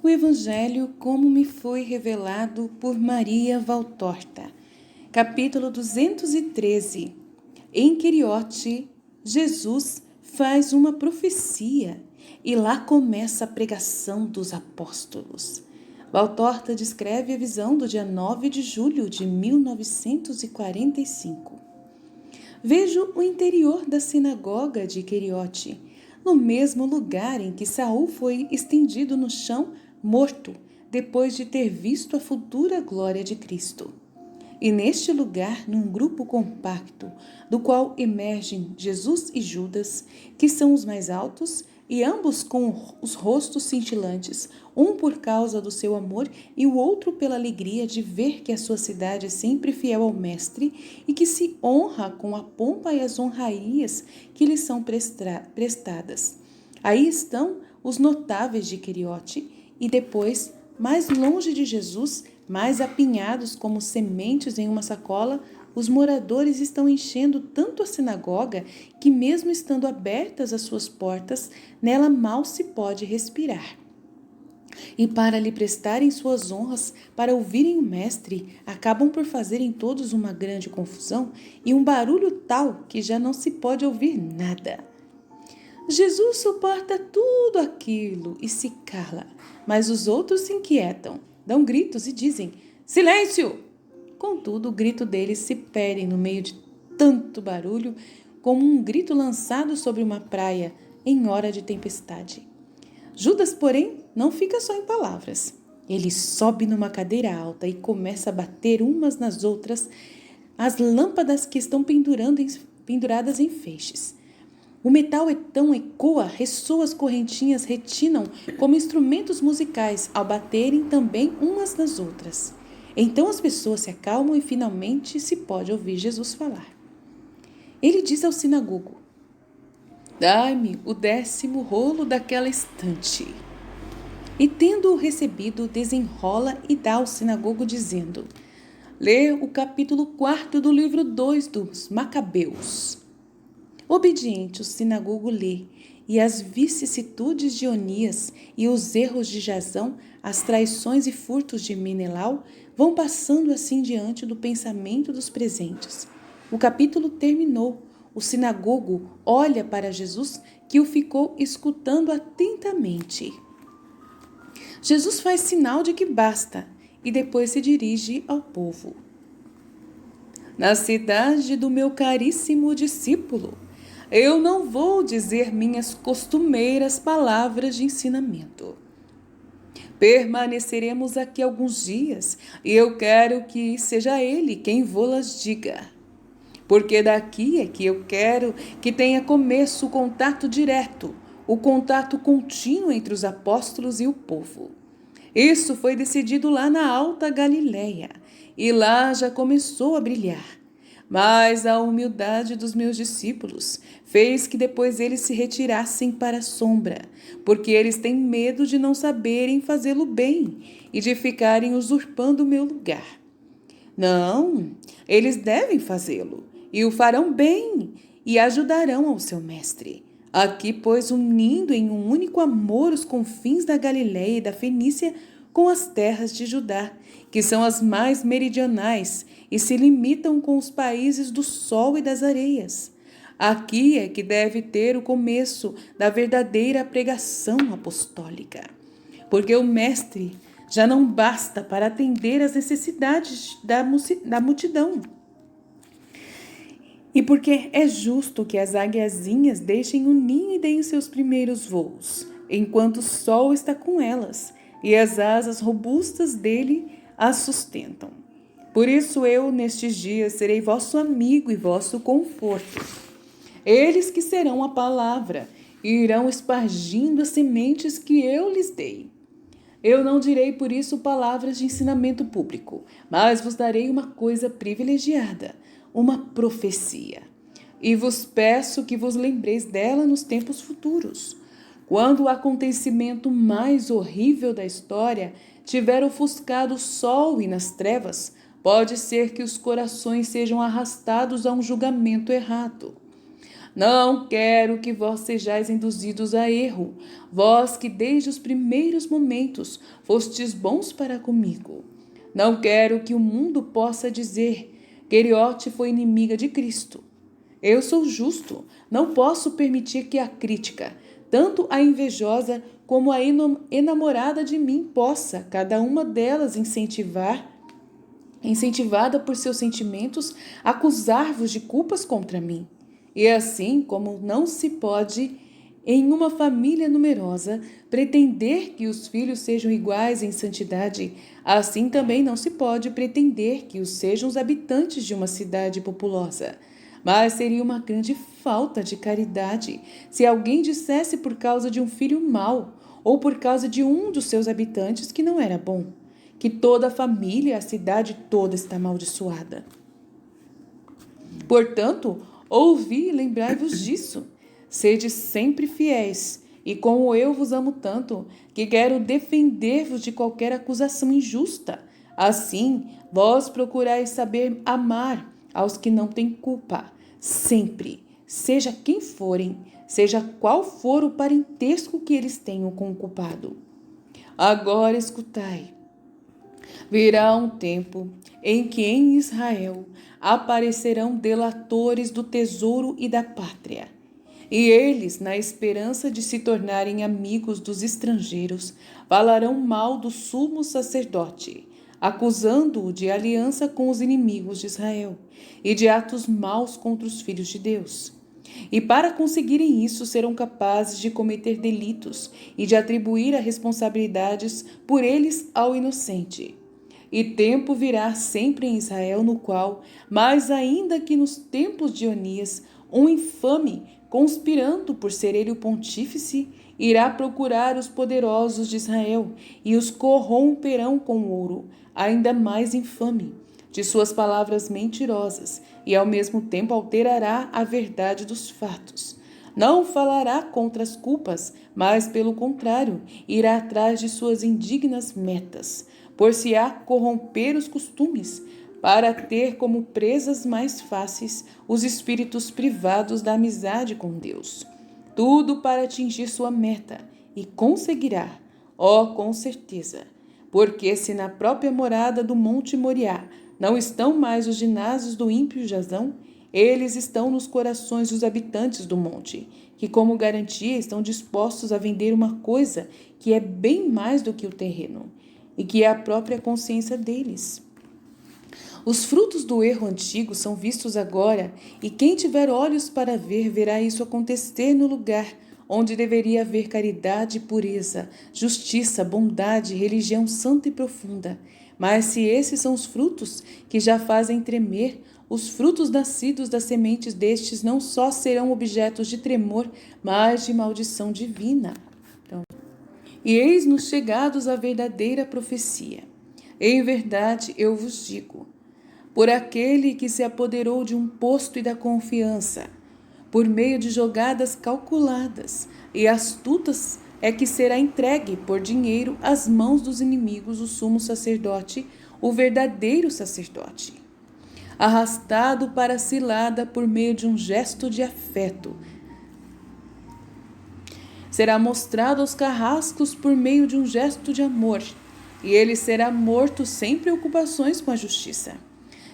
O Evangelho como me foi revelado por Maria Valtorta. Capítulo 213. Em Queriote, Jesus faz uma profecia e lá começa a pregação dos apóstolos. Valtorta descreve a visão do dia 9 de julho de 1945. Vejo o interior da sinagoga de Queriote, no mesmo lugar em que Saul foi estendido no chão, morto, depois de ter visto a futura glória de Cristo. E neste lugar, num grupo compacto, do qual emergem Jesus e Judas, que são os mais altos, e ambos com os rostos cintilantes, um por causa do seu amor e o outro pela alegria de ver que a sua cidade é sempre fiel ao Mestre e que se honra com a pompa e as honrarias que lhe são prestadas. Aí estão os notáveis de Queriote e depois, mais longe de Jesus, mais apinhados como sementes em uma sacola, os moradores estão enchendo tanto a sinagoga que, mesmo estando abertas as suas portas, nela mal se pode respirar. E para lhe prestarem suas honras, para ouvirem o Mestre, acabam por fazerem todos uma grande confusão e um barulho tal que já não se pode ouvir nada. Jesus suporta tudo aquilo e se cala, mas os outros se inquietam, dão gritos e dizem: silêncio! Contudo, o grito deles se perde no meio de tanto barulho, como um grito lançado sobre uma praia em hora de tempestade. Judas, porém, não fica só em palavras. Ele sobe numa cadeira alta e começa a bater umas nas outras as lâmpadas que estão penduradas em feixes. O metal ecoa, ressoa, as correntinhas retinam como instrumentos musicais ao baterem também umas nas outras. Então as pessoas se acalmam e finalmente se pode ouvir Jesus falar. Ele diz ao sinagogo: dai-me o 10º rolo daquela estante. E tendo-o recebido, desenrola e dá ao sinagogo dizendo: lê o capítulo 4 do livro 2 dos Macabeus. Obediente, o sinagogo lê, e as vicissitudes de Onias e os erros de Jasão, as traições e furtos de Menelau, vão passando assim diante do pensamento dos presentes. O capítulo terminou. O sinagogo olha para Jesus, que o ficou escutando atentamente. Jesus faz sinal de que basta e depois se dirige ao povo. Na cidade do meu caríssimo discípulo, eu não vou dizer minhas costumeiras palavras de ensinamento. Permaneceremos aqui alguns dias e eu quero que seja ele quem vô-las diga. Porque daqui é que eu quero que tenha começo o contato direto, o contato contínuo entre os apóstolos e o povo. Isso foi decidido lá na Alta Galileia e lá já começou a brilhar. Mas a humildade dos meus discípulos fez que depois eles se retirassem para a sombra, porque eles têm medo de não saberem fazê-lo bem e de ficarem usurpando o meu lugar. Não, eles devem fazê-lo, e o farão bem, e ajudarão ao seu mestre. Aqui, pois, unindo em um único amor os confins da Galileia e da Fenícia com as terras de Judá, que são as mais meridionais e se limitam com os países do sol e das areias. Aqui é que deve ter o começo da verdadeira pregação apostólica, porque o Mestre já não basta para atender às necessidades da multidão. E porque é justo que as águiazinhas deixem o ninho e deem seus primeiros voos, enquanto o sol está com elas, e as asas robustas dele as sustentam. Por isso eu, nestes dias, serei vosso amigo e vosso conforto. Eles que serão a palavra e irão espargindo as sementes que eu lhes dei. Eu não direi por isso palavras de ensinamento público, mas vos darei uma coisa privilegiada, uma profecia. E vos peço que vos lembreis dela nos tempos futuros. Quando o acontecimento mais horrível da história tiver ofuscado o sol e nas trevas, pode ser que os corações sejam arrastados a um julgamento errado. Não quero que vós sejais induzidos a erro, vós que desde os primeiros momentos fostes bons para comigo. Não quero que o mundo possa dizer: Queriote foi inimiga de Cristo. Eu sou justo, não posso permitir que a crítica, tanto a invejosa como a enamorada de mim, possa, cada uma delas, incentivada por seus sentimentos, acusar-vos de culpas contra mim. E assim como não se pode, em uma família numerosa, pretender que os filhos sejam iguais em santidade, assim também não se pode pretender que os sejam os habitantes de uma cidade populosa. Mas seria uma grande falta de caridade se alguém dissesse por causa de um filho mau ou por causa de um dos seus habitantes que não era bom, que toda a família, a cidade toda está amaldiçoada. Portanto, ouvi e lembrai-vos disso. Sede sempre fiéis, e como eu vos amo tanto, que quero defender-vos de qualquer acusação injusta. Assim, vós procurais saber amar aos que não têm culpa, sempre, seja quem forem, seja qual for o parentesco que eles tenham com o culpado. Agora escutai. Virá um tempo em que em Israel aparecerão delatores do tesouro e da pátria. E eles, na esperança de se tornarem amigos dos estrangeiros, falarão mal do sumo sacerdote, acusando-o de aliança com os inimigos de Israel e de atos maus contra os filhos de Deus. E para conseguirem isso, serão capazes de cometer delitos e de atribuir as responsabilidades por eles ao inocente. E tempo virá sempre em Israel no qual, mais ainda que nos tempos de Onias, um infame, conspirando por ser ele o pontífice, irá procurar os poderosos de Israel e os corromperão com ouro, ainda mais infame, de suas palavras mentirosas, e ao mesmo tempo alterará a verdade dos fatos. Não falará contra as culpas, mas, pelo contrário, irá atrás de suas indignas metas, por-se-á corromper os costumes, para ter como presas mais fáceis os espíritos privados da amizade com Deus. Tudo para atingir sua meta, e conseguirá, com certeza, porque se na própria morada do Monte Moriá não estão mais os ginásios do ímpio Jazão, eles estão nos corações dos habitantes do monte, que como garantia estão dispostos a vender uma coisa que é bem mais do que o terreno, e que é a própria consciência deles. Os frutos do erro antigo são vistos agora, e quem tiver olhos para ver, verá isso acontecer no lugar onde deveria haver caridade e pureza, justiça, bondade, religião santa e profunda. Mas se esses são os frutos que já fazem tremer, os frutos nascidos das sementes destes não só serão objetos de tremor, mas de maldição divina. E eis-nos chegados à verdadeira profecia. Em verdade, eu vos digo, por aquele que se apoderou de um posto e da confiança, por meio de jogadas calculadas e astutas, é que será entregue por dinheiro às mãos dos inimigos o sumo sacerdote, o verdadeiro sacerdote. Arrastado para a cilada por meio de um gesto de afeto, será mostrado aos carrascos por meio de um gesto de amor, e ele será morto sem preocupações com a justiça.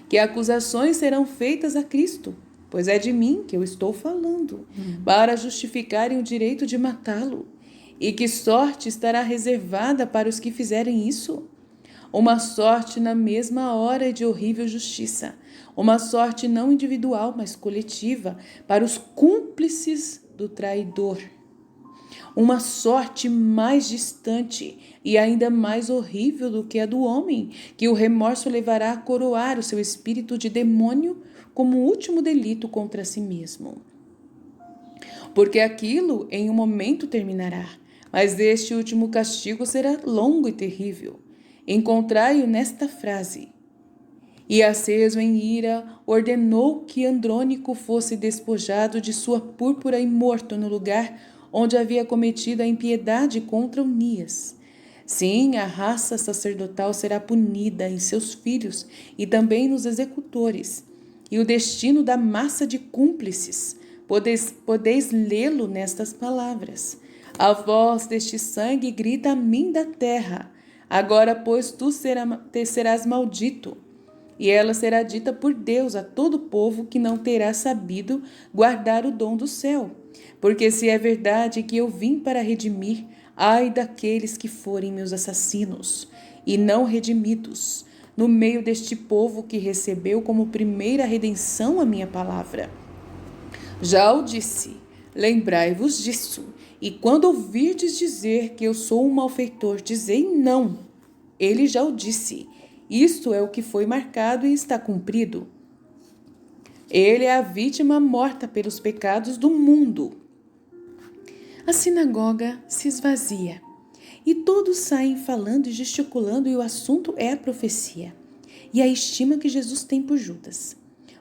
Que acusações serão feitas a Cristo, pois é de mim que eu estou falando, para justificarem o direito de matá-lo. E que sorte estará reservada para os que fizerem isso? Uma sorte na mesma hora de horrível justiça, uma sorte não individual, mas coletiva, para os cúmplices do traidor. Uma sorte mais distante e ainda mais horrível do que a do homem, que o remorso levará a coroar o seu espírito de demônio como último delito contra si mesmo. Porque aquilo em um momento terminará, mas este último castigo será longo e terrível. Encontrai-o nesta frase. E aceso em ira, ordenou que Andrônico fosse despojado de sua púrpura e morto no lugar onde havia cometido a impiedade contra Onias. Sim, a raça sacerdotal será punida em seus filhos e também nos executores, e o destino da massa de cúmplices, Podeis lê-lo nestas palavras. A voz deste sangue grita a mim da terra. Agora, pois, tu serás maldito. E ela será dita por Deus a todo povo que não terá sabido guardar o dom do céu. Porque se é verdade que eu vim para redimir, ai daqueles que forem meus assassinos, e não redimidos, no meio deste povo que recebeu como primeira redenção a minha palavra. Já o disse, lembrai-vos disso, e quando ouvirdes dizer que eu sou um malfeitor, dizei não. Ele já o disse. Isto é o que foi marcado e está cumprido. Ele é a vítima morta pelos pecados do mundo. A sinagoga se esvazia e todos saem falando e gesticulando, e o assunto é a profecia e a estima que Jesus tem por Judas.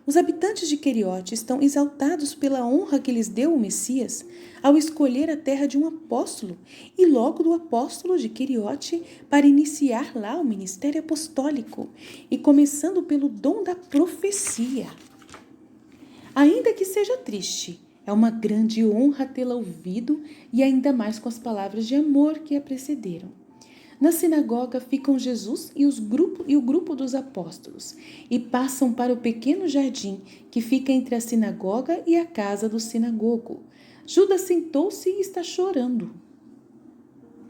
Os habitantes de Queriote estão exaltados pela honra que lhes deu o Messias ao escolher a terra de um apóstolo e logo do apóstolo de Queriote para iniciar lá o ministério apostólico e começando pelo dom da profecia. Ainda que seja triste, é uma grande honra tê-la ouvido e ainda mais com as palavras de amor que a precederam. Na sinagoga ficam Jesus e o grupo dos apóstolos e passam para o pequeno jardim que fica entre a sinagoga e a casa do sinagogo. Judas sentou-se e está chorando.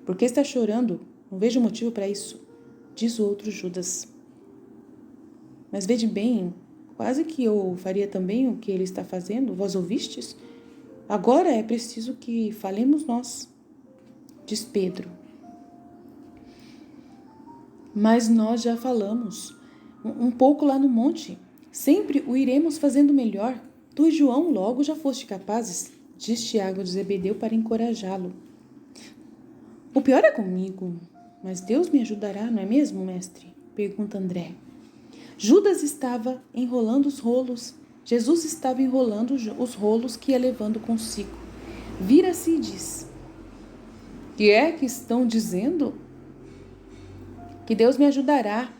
Por que está chorando? Não vejo motivo para isso, diz o outro Judas. Mas vede bem, quase que eu faria também o que ele está fazendo, vós ouvistes? Agora é preciso que falemos nós, diz Pedro. Mas nós já falamos um pouco lá no monte. Sempre o iremos fazendo melhor. Tu e João logo já foste capazes, diz Tiago de Zebedeu para encorajá-lo. O pior é comigo, mas Deus me ajudará, não é mesmo, mestre? Pergunta André. Judas estava enrolando os rolos. Jesus estava enrolando os rolos que ia levando consigo. Vira-se e diz: Que é que estão dizendo? Que Deus me ajudará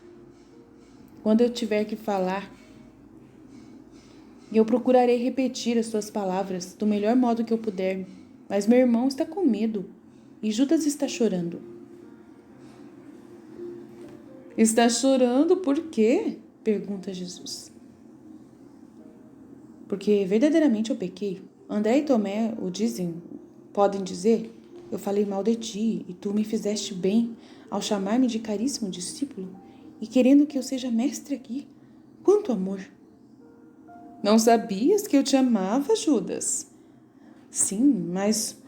quando eu tiver que falar. E eu procurarei repetir as suas palavras do melhor modo que eu puder. Mas meu irmão está com medo e Judas está chorando. Está chorando por quê? Pergunta Jesus. Porque verdadeiramente eu pequei. André e Tomé podem dizer, eu falei mal de ti e tu me fizeste bem ao chamar-me de caríssimo discípulo e querendo que eu seja mestre aqui. Quanto amor! Não sabias que eu te amava, Judas? Sim, mas...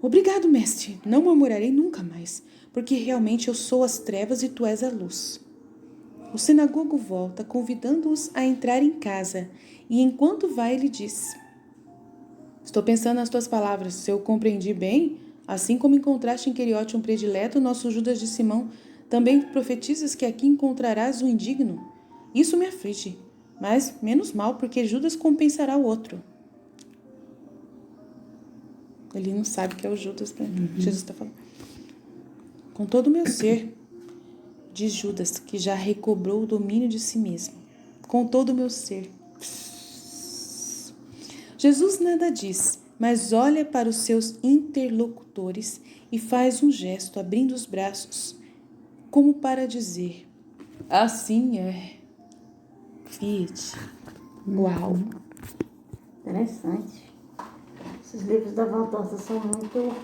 Obrigado, mestre. Não murmurarei nunca mais, porque realmente eu sou as trevas e tu és a luz. O sinagogo volta, convidando-os a entrar em casa, e enquanto vai, ele diz: Estou pensando nas tuas palavras. Se eu compreendi bem, assim como encontraste em Queriote um predileto, nosso Judas de Simão, também profetizas que aqui encontrarás um indigno. Isso me aflige, mas menos mal, porque Judas compensará o outro. Ele não sabe que é o Judas, né? Jesus está falando. Com todo o meu ser, diz Judas, que já recobrou o domínio de si mesmo. Com todo o meu ser. Jesus nada diz, mas olha para os seus interlocutores e faz um gesto, abrindo os braços, como para dizer: assim é. Fiat. Uau! Interessante. Esses livros da Valdosa são muito